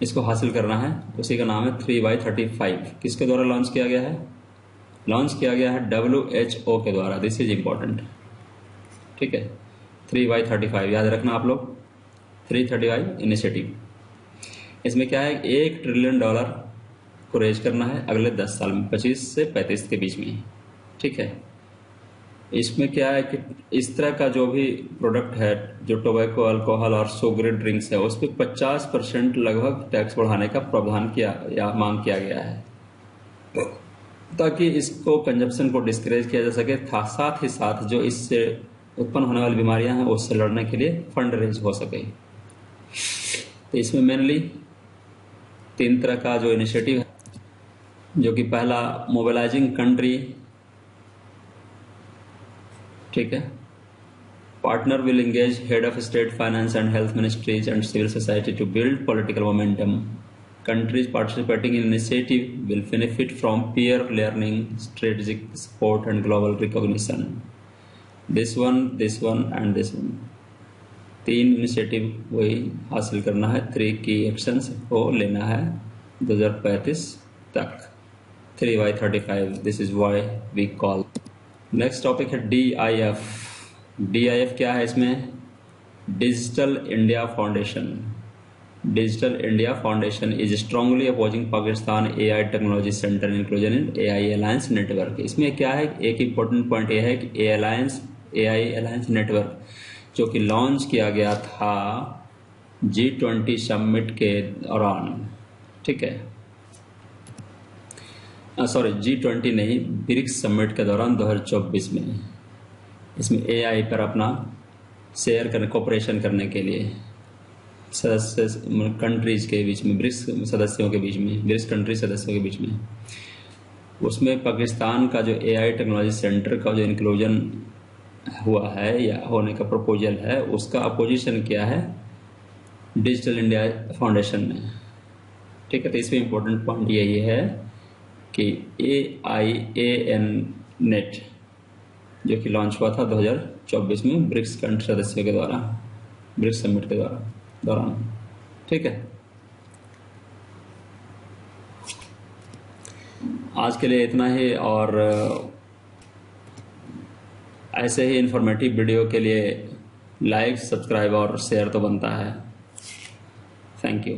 इसको हासिल करना है, उसी का नाम है 3x35। किसके द्वारा लॉन्च किया गया है? लॉन्च किया गया है WHO के द्वारा। This is important. ठीक है, 3x35 याद रखना आप लोग। 335 इनिशिएटिव, इसमें क्या है? $1 ट्रिलियन को रेज करना है अगले 10 साल में, 25 से 35 के बीच में। ठीक है, इसमें क्या है कि इस तरह का जो भी प्रोडक्ट है, जो टोबैको, अल्कोहल और शुगर ड्रिंक्स है, उस पर 50% लगभग टैक्स बढ़ाने का प्रावधान किया या मांग किया गया है, ताकि इसको कंजप्शन को डिस्करेज किया जा सके। साथ ही साथ जो इससे उत्पन्न होने वाली बीमारियां हैं उससे लड़ने के लिए फंड रेज हो सके। तो इसमें मेनली 3 तरह का जो इनिशिएटिव है, जो कि पहला, मोबिलाइजिंग कंट्री। ठीक है, partner will engage head of state, finance and health ministries and civil society to build political momentum. Countries participating in initiative will benefit from peer learning, strategic support and global recognition. This one and this one, 3 initiative वही हासिल करना है। 3 की actions को लेना है 2035 तक। 3x35, this is why we call. Next topic है DIF। DIF क्या है? इसमें digital India foundation. Digital India foundation is strongly opposing Pakistan AI technology centre inclusion in AI alliance network. इसमें क्या है? एक इंपॉर्टेंट पॉइंट यह है कि AI अलायंस नेटवर्क जो कि लॉन्च किया गया था G20 समिट के दौरान। ठीक है, सॉरी, G20 नहीं, ब्रिक्स समिट के दौरान 2024 में। इसमें AI पर अपना शेयर करने, कोऑपरेशन करने के लिए सदस्य कंट्रीज के बीच में, ब्रिक्स सदस्यों के बीच में, ब्रिक्स कंट्री सदस्यों के बीच में। उसमें पाकिस्तान का जो एआई टेक्नोलॉजी सेंटर का जो इंक्लूजन हुआ है या होने का प्रपोजल है, उसका अपोजिशन किया है डिजिटल इंडिया फाउंडेशन ने। ठीक है, तो इसमें इम्पोर्टेंट पॉइंट यही है कि AIAN नेट जो कि लॉन्च हुआ था 2024 में ब्रिक्स कंट्री सदस्यों के द्वारा, ब्रिक्स समिट के दौरान। ठीक है, आज के लिए इतना ही, और ऐसे ही इंफॉर्मेटिव वीडियो के लिए लाइक, सब्सक्राइब और शेयर तो बनता है। Thank you.